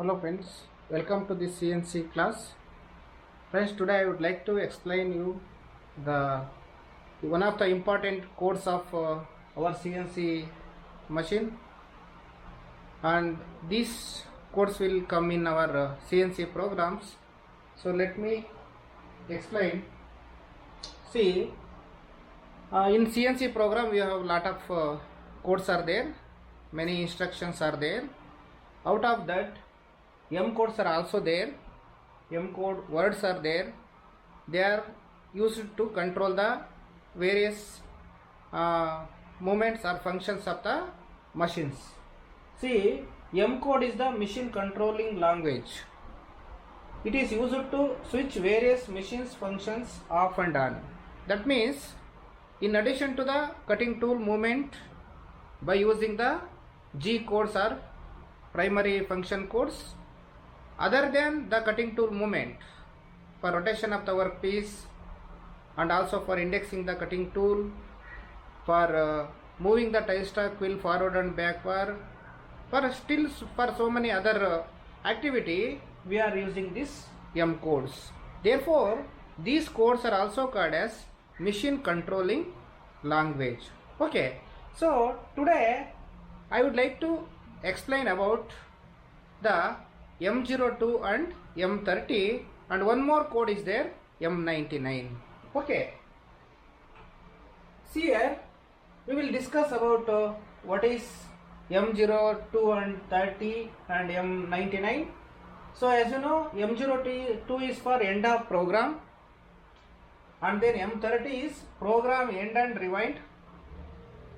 Hello friends, welcome to this CNC class. Friends, today I would like to explain you the one of the important codes of our CNC machine, and these codes will come in our CNC programs. So let me explain. See, in CNC program we have lot of codes are there, many instructions are there. Out of that, M codes are also there. M code words are there. They are used to control the various movements or functions of the machines. See, M code is the machine controlling language. It is used to switch various machines functions off and on. That means, in addition to the cutting tool movement, by using the G codes or primary function codes, other than the cutting tool movement, for rotation of the workpiece and also for indexing the cutting tool, for moving the tie stack wheel forward and backward, for so many other activity, we are using this M codes. Therefore, these codes are also called as machine controlling language. Okay, so today I would like to explain about the M02 and M30, and one more code is there, M99. Okay, see here we will discuss about what is M02 and 30 and M99. So as you know, M02 is for end of program, and then M30 is program end and rewind,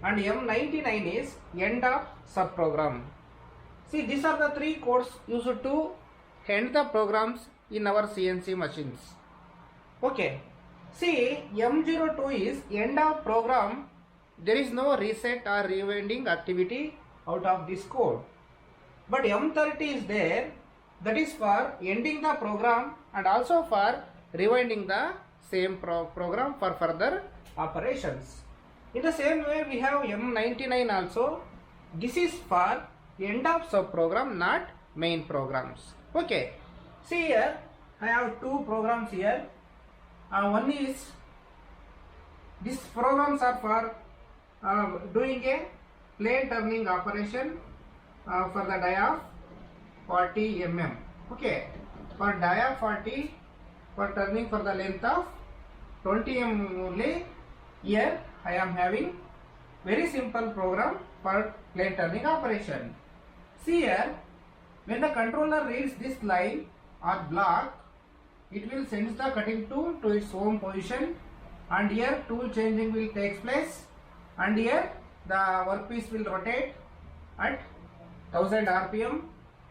and M99 is end of subprogram. See, these are the three codes used to end the programs in our CNC machines. Okay, see, M02 is end of program. There is no reset or rewinding activity out of this code. But M30 is there, that is for ending the program and also for rewinding the same program for further operations. In the same way, we have M99 also. This is for end of subprogram, not main programs. Okay, see here I have two programs here. One is, these programs are for doing a plane turning operation for the die of 40 mm. Okay, for die of 40, for turning for the length of 20 mm only. Here I am having very simple program for plane turning operation. See here, when the controller reads this line or block, it will send the cutting tool to its home position, and here tool changing will take place, and here the workpiece will rotate at 1000 rpm,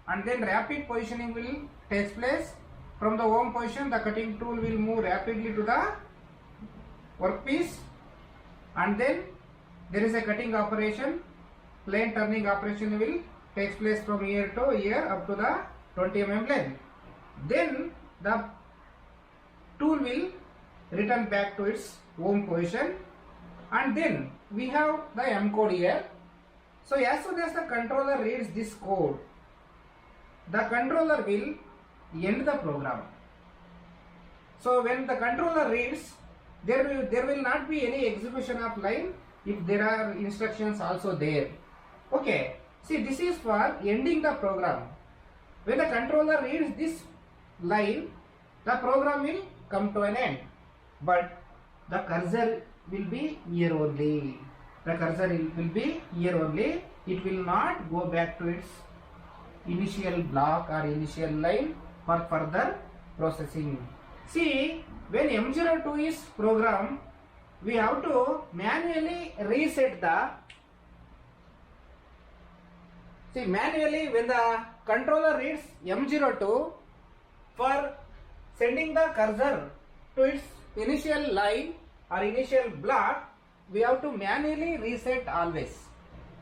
and then rapid positioning will take place. From the home position, the cutting tool will move rapidly to the workpiece, and then there is a cutting operation, plane turning operation will takes place from here to here up to the 20 mm length. Then the tool will return back to its home position, and then we have the M code here. So as soon as the controller reads this code, the controller will end the program. So when the controller reads, there will not be any execution of line if there are instructions also there. Okay, see, this is for ending the program. When the controller reads this line, the program will come to an end, but the cursor will be here only. The cursor will be here only. It will not go back to its initial block or initial line for further processing. See, when M02 is programmed, we have to manually reset the. See, manually when the controller reads M02, for sending the cursor to its initial line or initial block, we have to manually reset always.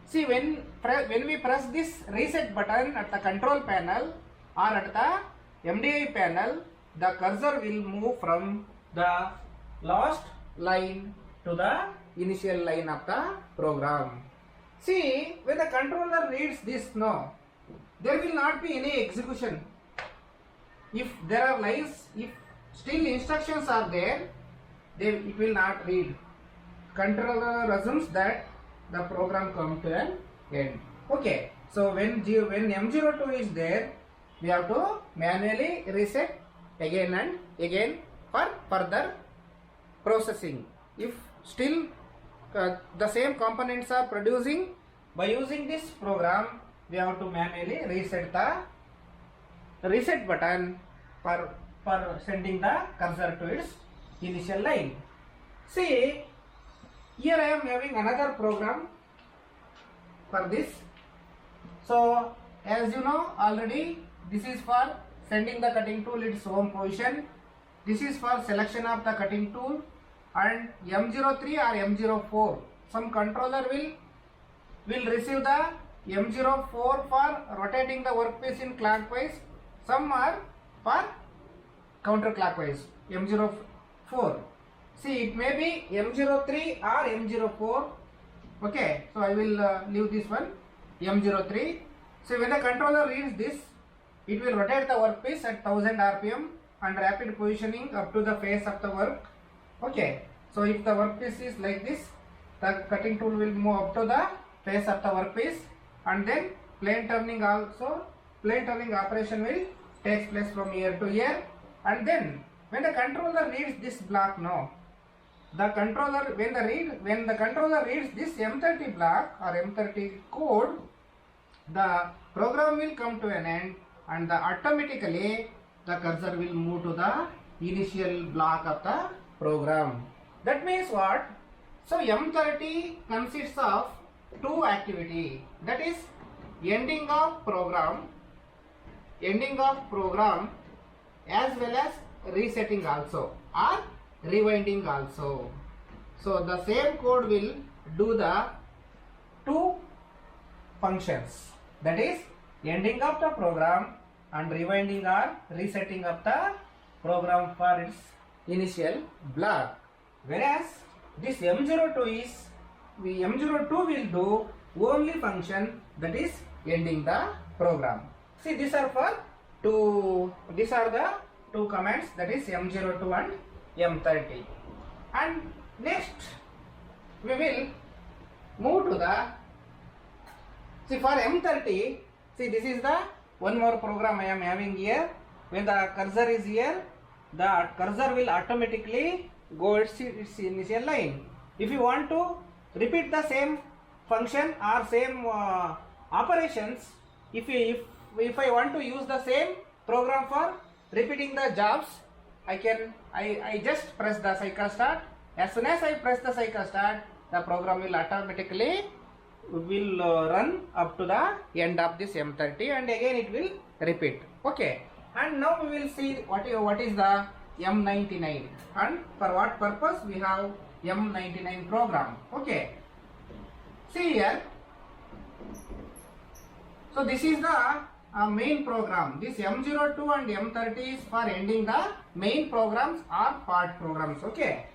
See, when we press this reset button at the control panel or at the MDI panel, the cursor will move from the last line to the initial line of the program. See, when the controller reads this, no, there will not be any execution. If there are lines, if still instructions are there, then it will not read. Controller assumes that the program come to an end. Okay, so when M02 is there, we have to manually reset again and again for further processing. If still the same components are producing, by using this program, we have to manually reset the reset button for sending the cursor to its initial line. See, here I am having another program for this. So as you know already, this is for sending the cutting tool its home position. This is for selection of the cutting tool, and M03 or M04. Some controller will receive the M04 for rotating the workpiece in clockwise. Some are for counterclockwise. M04. See, it may be M03 or M04. Okay, so I will leave this one M03. So when the controller reads this, it will rotate the workpiece at 1000 RPM and rapid positioning up to the face of the work. Okay, so if the workpiece is like this, the cutting tool will move up to the face of the workpiece, and then plane turning operation will take place from here to here. And then when the controller reads this block now, the controller when the controller reads this M30 block or M30 code, the program will come to an end, and automatically the cursor will move to the initial block of the program. That means what? So M30 consists of two activity, that is ending of program as well as resetting also or rewinding also. So the same code will do the two functions, that is ending of the program and rewinding or resetting of the program for its initial block. Whereas this M02 will do only function, that is ending the program. See, these are the two commands, that is M02 and M30. And next we will move to the, see, for M30, see, this is the one more program I am having here. When the cursor is here, the cursor will automatically go its initial line. If you want to repeat the same function or same operations, if I want to use the same program for repeating the jobs, I just press the cycle start. As soon as I press the cycle start, the program will automatically run up to the end of this M30, and again it will repeat. Okay, and now we will see what is the M99 and for what purpose we have M99 program. Okay, see here. So this is the main program. This M02 and M30 is for ending the main programs or part programs. Okay,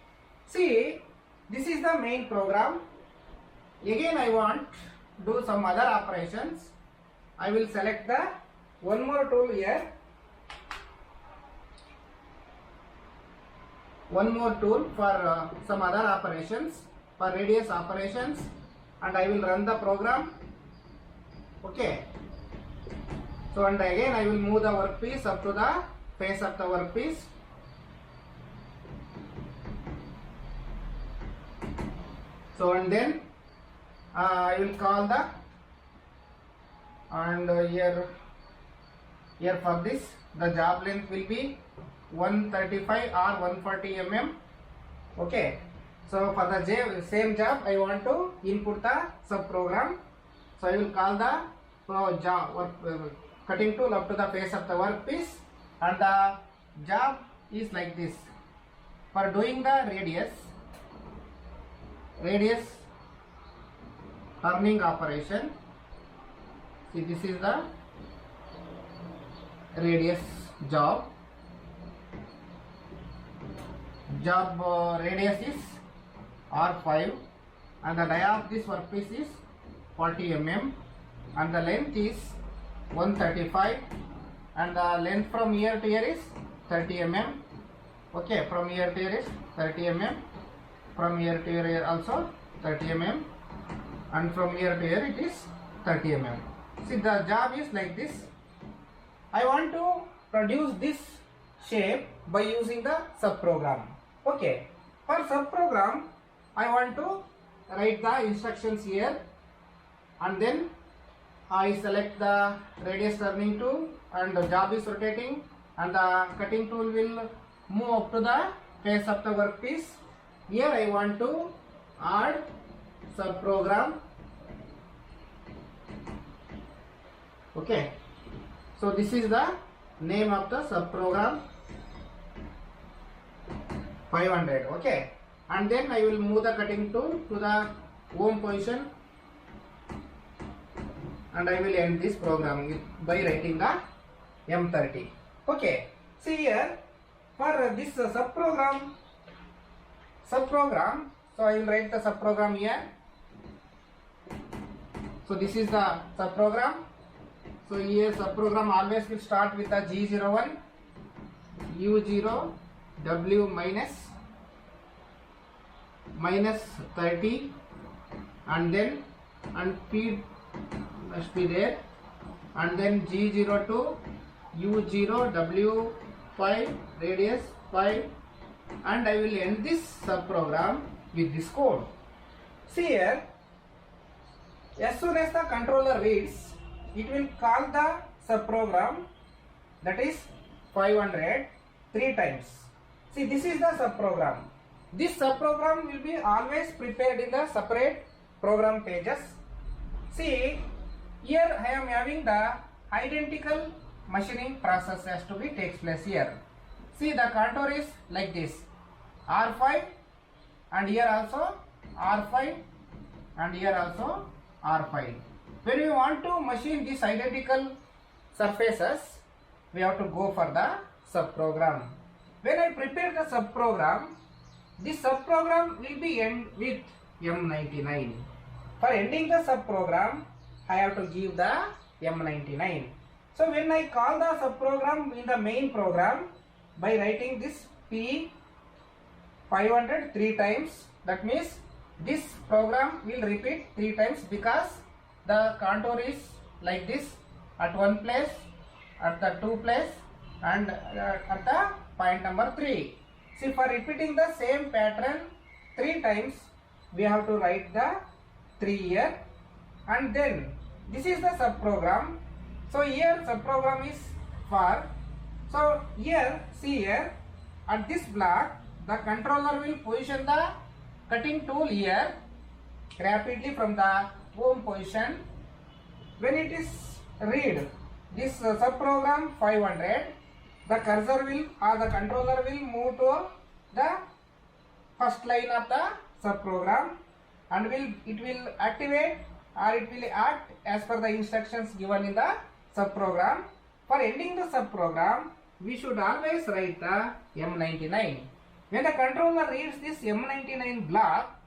see, this is the main program. Again I want do some other operations. I will select the one more tool here, one more tool for some other operations, for radius operations, and I will run the program. Okay, so and again I will move the workpiece up to the face of the workpiece. So and then I will call the, and here for this the job length will be 135 or 140 mm. Okay, so for the same job I want to input the sub program. So I will call the cutting tool up to the face of the workpiece, and the job is like this. For doing the radius turning operation, see, this is the radius job. Radius is R5, and the dia of this workpiece is 40 mm, and the length is 135, and the length from here to here is 30 mm. Okay, from here to here is 30 mm, from here to here also 30 mm, and from here to here it is 30 mm. See, the job is like this. I want to produce this shape by using the subprogram. Okay, for subprogram I want to write the instructions here, and then I select the radius turning tool, and the job is rotating, and the cutting tool will move up to the face of the workpiece. Here I want to add subprogram. Okay, so this is the name of the subprogram 500. Okay, and then I will move the cutting tool to the home position, and I will end this program by writing the M30. Okay, see here, for this subprogram, so I will write the subprogram here. So this is the subprogram. So here subprogram always will start with the G01, U0, W minus 30, and then P must be there, and then G02, U0, W 5, radius 5, and I will end this subprogram with this code. See here, as soon as the controller reads, it will call the subprogram, that is 500, 3 times. See, this is the subprogram. This subprogram will be always prepared in the separate program pages. See, here I am having the identical machining process has to be takes place here. See, the contour is like this, R5, and here also R5, and here also R5. When we want to machine these identical surfaces, we have to go for the subprogram. When I prepare the subprogram, this subprogram will be end with M99. For ending the subprogram, I have to give the M99. So when I call the subprogram in the main program by writing this P 500 3 times, that means this program will repeat 3 times because the contour is like this at one place, at the 2 place, and at the point number 3. See, for repeating the same pattern 3 times, we have to write the 3 here, and then this is the subprogram. So here subprogram is for, so here, see here, at this block, the controller will position the cutting tool here rapidly from the home position. When it is read this subprogram 500, the cursor will, or the controller will move to the first line of the subprogram, and it will activate, or it will act as per the instructions given in the subprogram. For ending the subprogram, we should always write the M99. When the controller reads this M99 block,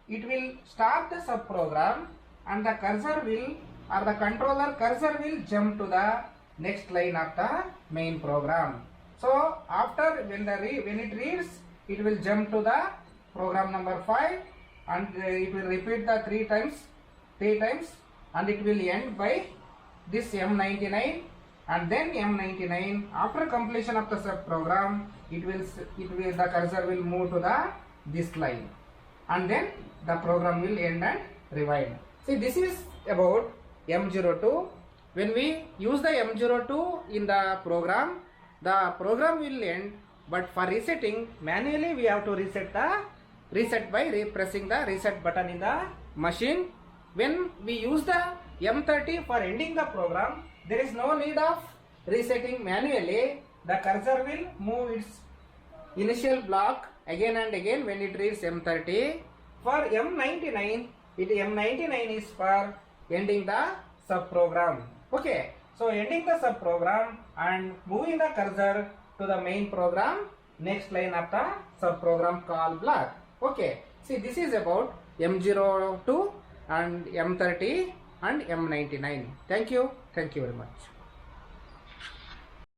it will start the subprogram, and the cursor will, or the controller cursor will jump to the next line of the main program. So after when it reads, it will jump to the program number 5, and it will repeat the 3 times, and it will end by this M99, and then M99. After completion of the subprogram, the cursor will move to the this line, and then the program will end and rewind. See, this is about M02. When we use the M02 in the program will end, but for resetting manually we have to reset by pressing the reset button in the machine. When we use the M30 for ending the program, there is no need of resetting manually. The cursor will move its initial block again and again when it reads M30. For M99, M99 is for ending the subprogram. Okay, so ending the subprogram and moving the cursor to the main program, next line of the subprogram call block. Okay, see, this is about M02 and M30. and M99. Thank you very much.